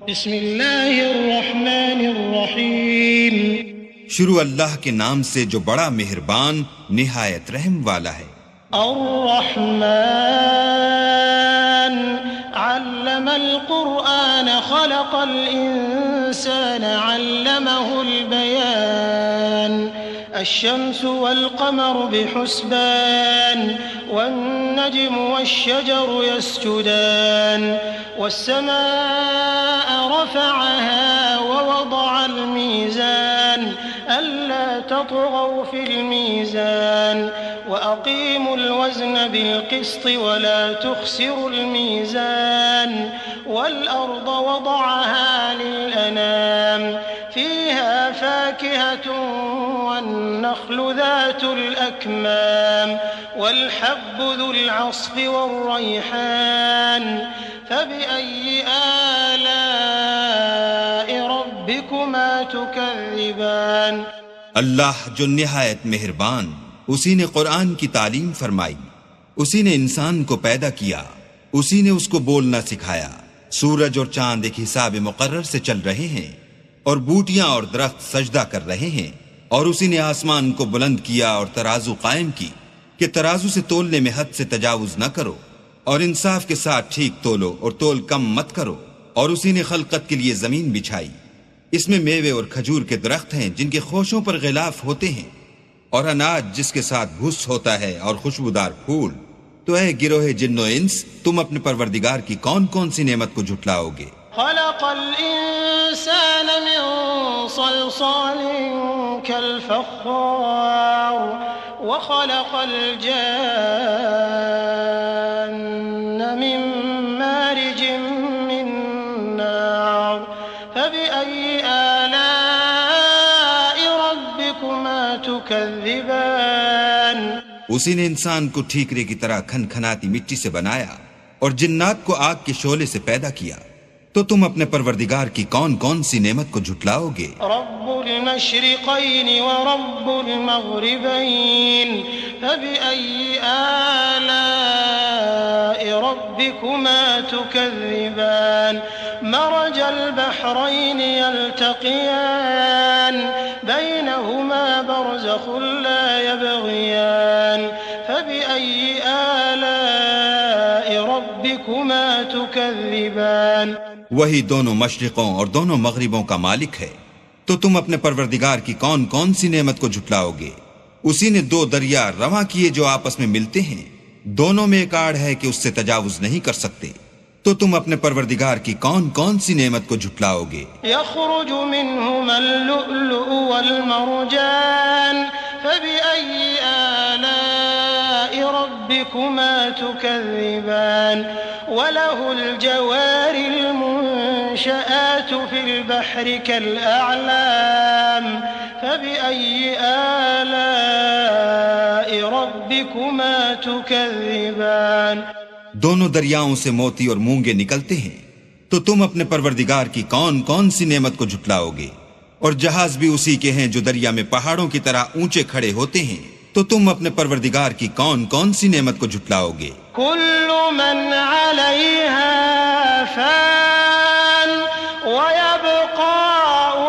بسم اللہ الرحمن الرحیم، شروع اللہ کے نام سے جو بڑا مہربان نہایت رحم والا ہے۔ الرحمن علم القرآن خلق الإنسان علمه البيان الشمس والقمر بحسبان والنجم والشجر يسجدان والسماء رفعها ووضع الميزان ألا تطغوا في الميزان وأقيموا الوزن بالقسط ولا تخسروا الميزان والأرض وضعها للأنام فيها فاكهة والنخل ذات الأكمام والحب ذو العصف والريحان فبأي آلاء ربكما تكذبان۔ اللہ جو نہایت مہربان، اسی نے قرآن کی تعلیم فرمائی، اسی نے انسان کو پیدا کیا، اسی نے اس کو بولنا سکھایا۔ سورج اور چاند ایک حساب مقرر سے چل رہے ہیں اور بوٹیاں اور درخت سجدہ کر رہے ہیں، اور اسی نے آسمان کو بلند کیا اور ترازو قائم کی کہ ترازو سے تولنے میں حد سے تجاوز نہ کرو، اور انصاف کے ساتھ ٹھیک تولو اور تول کم مت کرو۔ اور اسی نے خلقت کے لیے زمین بچھائی، اس میں میوے اور کھجور کے درخت ہیں جن کے خوشوں پر غلاف ہوتے ہیں، اور اناج جس کے ساتھ بھوس ہوتا ہے اور خوشبودار پھول۔ تو اے گروہ جن و انس، تم اپنے پروردگار کی کون کون سی نعمت کو جھٹلاؤ گے؟ خلق الإنسان من صلصال كالفخار وخلق الجان من مارج من نار فبأي آلاء ربكما تكذبان۔ اسی نے انسان کو ٹھیکرے کی طرح کھن کھناتی مٹی سے بنایا اور جنات کو آگ کے شعلے سے پیدا کیا، تو تم اپنے پروردگار کی کون کون سی نعمت کو جھٹلاؤ گے؟ رب المشرقین ورب المغربین فبأي آلاء ربكما تكذبان۔ مرج البحرين يلتقيان بينهما برزخ لا يبغيان فبأي آلاء ربكما تكذبان۔ وہی دونوں مشرقوں اور دونوں مغربوں کا مالک ہے، تو تم اپنے پروردگار کی کون کون سی نعمت کو جھٹلاؤ گے؟ اسی نے دو دریا رواں کیے جو آپس میں ملتے ہیں، دونوں میں ایک آڑ ہے کہ اس سے تجاوز نہیں کر سکتے، تو تم اپنے پروردگار کی کون کون سی نعمت کو جھٹلاؤ گے؟ يخرج منهما اللؤلؤ والمرجان فبأي آلاء ربكما تكذبان۔ وله الجوار المنشآت في البحر كالأعلام فبأي آلاء ربكما تكذبان۔ دونوں دریاؤں سے موتی اور مونگے نکلتے ہیں، تو تم اپنے پروردگار کی کون کون سی نعمت کو جھٹلاؤ گے؟ اور جہاز بھی اسی کے ہیں جو دریا میں پہاڑوں کی طرح اونچے کھڑے ہوتے ہیں، تو تم اپنے پروردگار کی کون کون سی نعمت کو جھٹلاؤ گے؟ كل من عليها فان ويبقى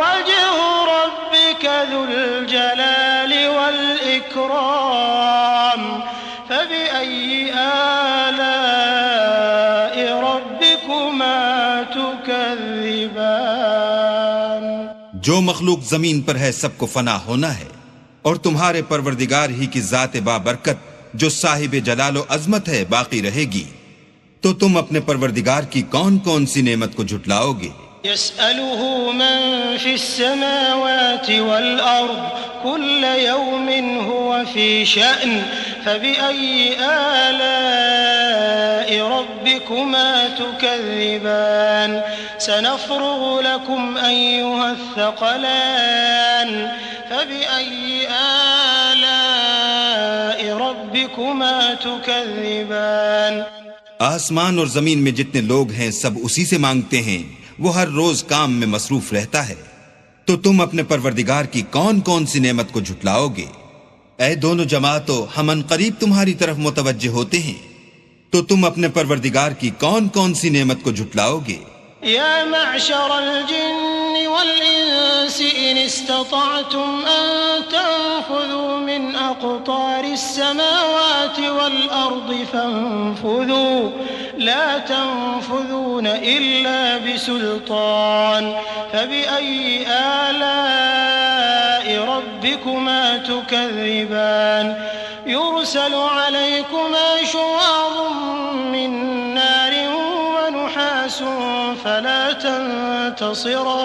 وجه ربك ذو الجلال والإكرام فبأي آلاء ربكما تكذبان۔ جو مخلوق زمین پر ہے سب کو فنا ہونا ہے، اور تمہارے پروردگار ہی کی ذات بابرکت جو صاحب جلال و عظمت ہے باقی رہے گی، تو تم اپنے پروردگار کی کون کون سی نعمت کو جھٹلاؤ گے؟ يسأله من في السماوات والأرض كل يوم هو في شأن فبأي آلاء ربكما تكذبان۔ سنفرغ لكم أيها الثقلان فبأي آلاء ربكما تكذبان۔ آسمان اور زمین میں جتنے لوگ ہیں سب اسی سے مانگتے ہیں، وہ ہر روز کام میں مصروف رہتا ہے، تو تم اپنے پروردگار کی کون کون سی نعمت کو جھٹلاؤ گے؟ اے دونوں جماعتوں، ہم ان قریب تمہاری طرف متوجہ ہوتے ہیں، تو تم اپنے پروردگار کی کون کون سی نعمت کو جھٹلاؤ گے؟ يا معشر الجن والإنس إن استطعتم أن تنفذوا من أقطار السماوات والأرض فانفذوا لا تنفذون إلا بسلطان فبأي آلاء ربكما تكذبان يرسل عليكما شواظ من نار ونحاس فلا تنتصران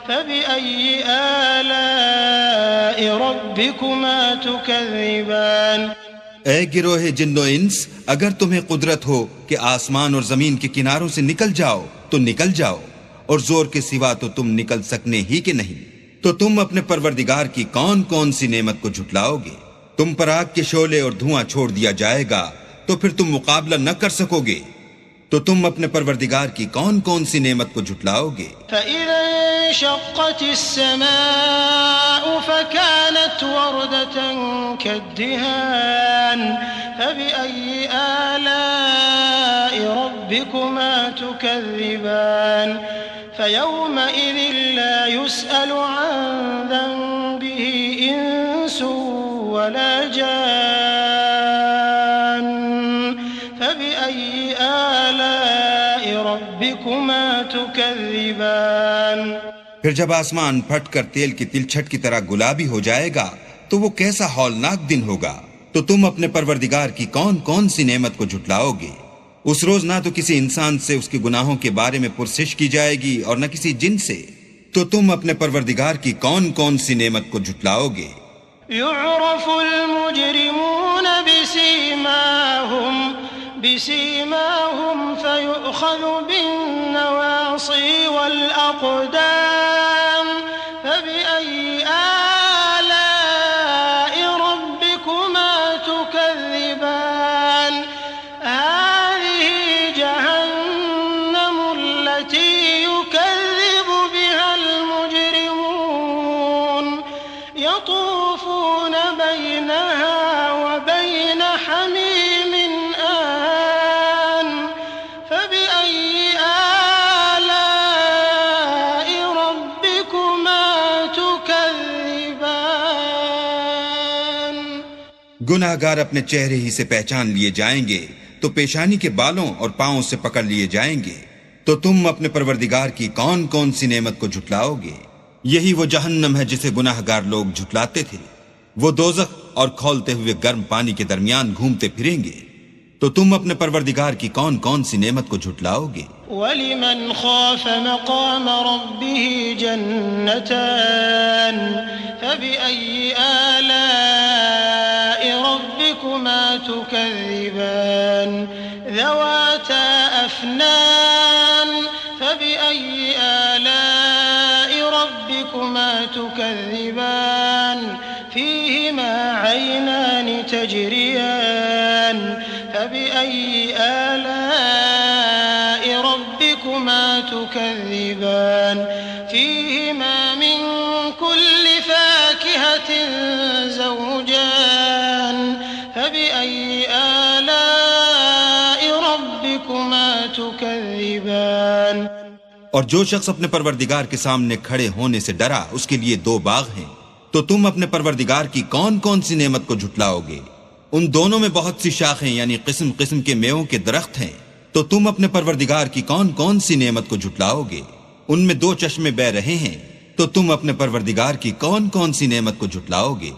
فبأي آلاء ربكما تكذبان اے گروہ جن و انس، اگر تمہیں قدرت ہو کہ آسمان اور زمین کے کناروں سے نکل جاؤ تو نکل جاؤ، اور زور کے سوا تو تم نکل سکنے ہی کہ نہیں، تو تم اپنے پروردگار کی کون کون سی نعمت کو جھٹلاؤ گے؟ تم پر آگ کے شعلے اور دھواں چھوڑ دیا جائے گا تو پھر تم مقابلہ نہ کر سکو گے، تو تم اپنے پروردگار کی کون کون سی نعمت کو جھٹلاؤ گے؟ فَإِذَا انشَقَّتِ السَّمَاءُ فَكَانَتْ وَرْدَةً كَالدِّهَانِ فَبِأَيِّ آلَاءِ رَبِّكُمَا تُكَذِّبَانِ فَيَوْمَئِذٍ لَا يُسْأَلُ عَنْ ذَنبِهِ إِنسٌ وَلَا جَانٌّ فَبِأَيِّ آلاء ربكما تكذبان پھر جب آسمان پھٹ کر تیل کی تلچھٹ کی طرح گلابی ہو جائے گا تو وہ کیسا ہولناک دن ہوگا، تو تم اپنے پروردگار کی کون کون سی نعمت کو جھٹلاؤ گے؟ اس روز نہ تو کسی انسان سے اس کے گناہوں کے بارے میں پرسش کی جائے گی اور نہ کسی جن سے، تو تم اپنے پروردگار کی کون کون سی نعمت کو جھٹلاؤ گے؟ يعرف المجرمون بسيماهم فيؤخذ بالنواصي والأقدام فبأي آلاء ربكما تكذبان هذه جهنم التي يكذب بها المجرمون يطوفون بينها وبين حميم آن فبأي آلاء ربكما تكذبان گناہ گار اپنے چہرے ہی سے پہچان لیے جائیں گے تو پیشانی کے بالوں اور پاؤں سے پکڑ لیے جائیں گے، تو تم اپنے پروردگار کی کون کون سی نعمت کو جھٹلاؤ گے؟ یہی وہ جہنم ہے جسے گناہ گار لوگ جھٹلاتے تھے، وہ دوزخ اور کھولتے ہوئے گرم پانی کے درمیان گھومتے پھریں گے، تو تم اپنے پروردگار کی کون کون سی نعمت کو جھٹلاؤ گے؟ وَلِمَنْ خَافَ مَقَامَ رَبِّهِ جَنَّتَانِ فَبِأَيِّ آلَاءِ رَبِّكُمَا تُكَذِّبَانِ ذَوَاتَا أَفْنَانٍ فَبِأَيِّ آلَاءِ رَبِّكُمَا تُكَذِّبَانِ فِيهِمَا عَيْنَانِ تَجْرِيَانِ فَبِأَيِّ آلَاءِ رَبِّكُمَا تُكَذِّبَانِ فِيهِمَا مِن كُلِّ فَاكِهَةٍ زَوْجَانِ فَبِأَيِّ آلَاءِ رَبِّكُمَا تُكَذِّبَانِ اور جو شخص اپنے پروردگار کے سامنے کھڑے ہونے سے ڈرا، اس کے لیے دو باغ ہیں، تو تم اپنے پروردگار کی کون کون سی نعمت کو جھٹلاؤ گے؟ ان دونوں میں بہت سی شاخیں یعنی قسم قسم کے میووں کے درخت ہیں، تو تم اپنے پروردگار کی کون کون سی نعمت کو جھٹلاؤ گے؟ ان میں دو چشمے بہ رہے ہیں، تو تم اپنے پروردگار کی کون کون سی نعمت کو جھٹلاؤ گے؟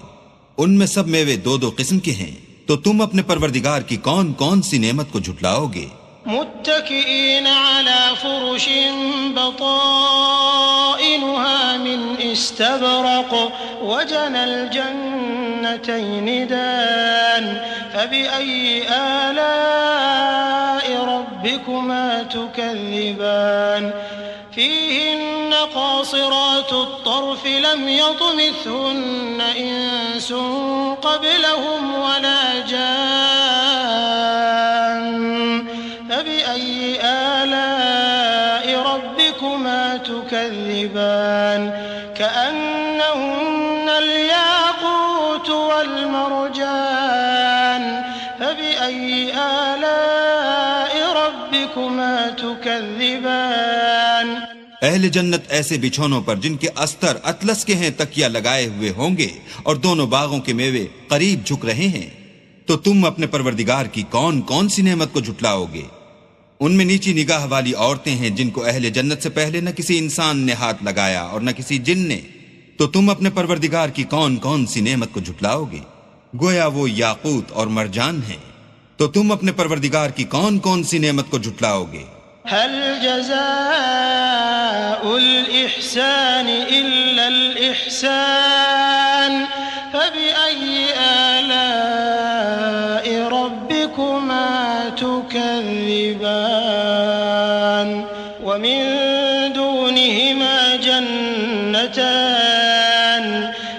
ان میں سب میوے دو دو قسم کے ہیں، تو تم اپنے پروردگار کی کون کون سی نعمت کو جھٹلاؤ گے؟ متكئين على فرش بطائنها من استبرق وجنى الجنتين دان فبأي آلاء ربكما تكذبان فيهن قاصرات الطرف لم يطمثهن إنس قبلهم ولا جان فبأي آلاء ربكما تكذبان كأنهن الياقوت والمرجان فبأي آلاء ربكما تكذبان اہل جنت ایسے بچھونوں پر جن کے استر اطلس کے ہیں تکیہ لگائے ہوئے ہوں گے، اور دونوں باغوں کے میوے قریب جھک رہے ہیں۔ تو تم اپنے پروردگار کی کون کون سی نعمت کو جھٹلاؤ گے؟ ان میں نیچی نگاہ والی عورتیں ہیں جن کو اہل جنت سے پہلے نہ کسی انسان نے ہاتھ لگایا اور نہ کسی جن نے۔ تو تم اپنے پروردگار کی کون کون سی نعمت کو جھٹلاؤ گے؟ گویا وہ یاقوت اور مرجان ہیں۔ تو تم اپنے پروردگار کی کون کون سی نعمت کو جھٹلاؤ گے؟ هل جزاء الإحسان إلا الإحسان فبأي آلاء ربكما تكذبان ومن دونهما جنتان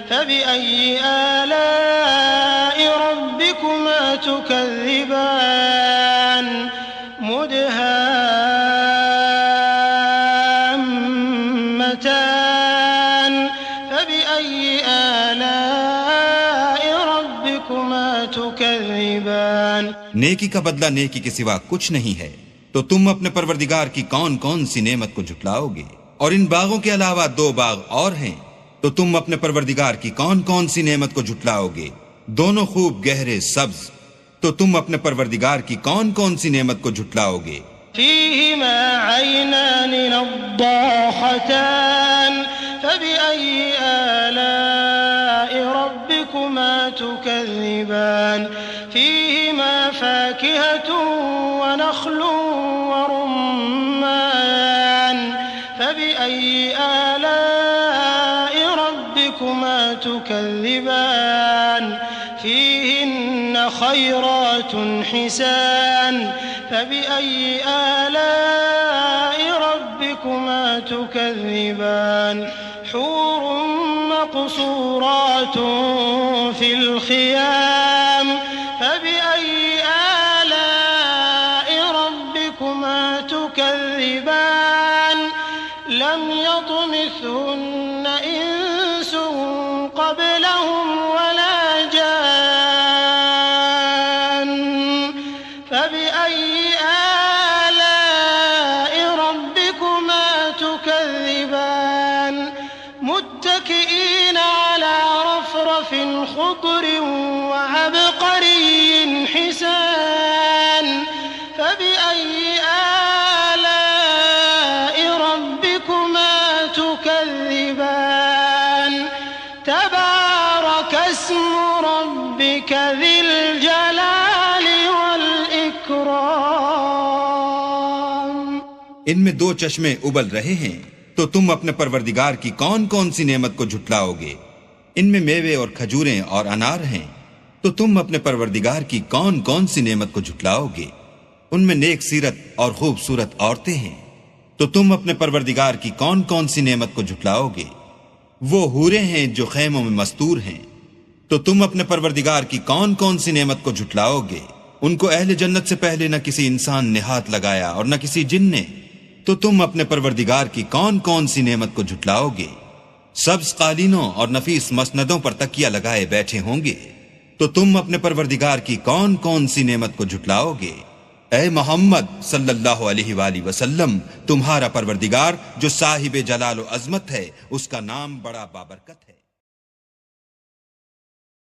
فبأي آلاء ربكما تكذبان مدهامتان فبأي آلاء ربكما تكذبان نیکی کا بدلہ نیکی کے سوا کچھ نہیں ہے۔ تو تم اپنے پروردگار کی کون کون سی نعمت کو جھٹلاؤ گے؟ اور ان باغوں کے علاوہ 2 باغ اور ہیں۔ تو تم اپنے پروردگار کی کون کون سی نعمت کو جھٹلاؤ گے؟ دونوں خوب گہرے سبز۔ تو تم اپنے پروردگار کی کون کون سی نعمت کو جھٹلاؤ گے؟ فيهما عينان نضاحتان فبأي آلاء ربكما تكذبان فيهما فاكهة ونخل ورمان فبأي آلاء ربكما تكذبان فيهن خيرات حسان فبأي آلاء ربكما تكذبان حور مقصورات في الخيام فبأي آلاء ربكما تكذبان لم يطمثهن إنس قبلهم ولا جان فبأي آلاء ربكما تكذبان متكئين على رفرف خضر وعبقري حسان فبأي آلاء ربكما تكذبان تبارك اسم ربك ذي الجلال والإكرام۔ ان میں 2 چشمے ابل رہے ہیں۔ تو تم اپنے پروردگار کی کون کون سی نعمت کو جھٹلاؤ گے؟ ان میں میوے اور کھجوریں اور انار ہیں۔ تو تم اپنے پروردگار کی کون کون سی نعمت کو جھٹلاؤ گے؟ ان میں نیک سیرت اور خوبصورت عورتیں ہیں۔ تو تم اپنے پروردگار کی کون کون سی نعمت کو جھٹلاؤ گے؟ وہ حوریں ہیں جو خیموں میں مستور ہیں۔ تو تم اپنے پروردگار کی کون کون سی نعمت کو جھٹلاؤ گے؟ ان کو اہل جنت سے پہلے نہ کسی انسان نے ہاتھ لگایا اور نہ کسی جن نے۔ تو تم اپنے پروردگار کی کون کون سی نعمت کو جھٹلاؤ گے؟ سبز قالینوں اور نفیس مسندوں پر تکیہ لگائے بیٹھے ہوں گے۔ تو تم اپنے پروردگار کی کون کون سی نعمت کو جھٹلاؤ گے؟ اے محمد صلی اللہ علیہ وآلہ وسلم، تمہارا پروردگار جو صاحب جلال و عظمت ہے، اس کا نام بڑا بابرکت ہے۔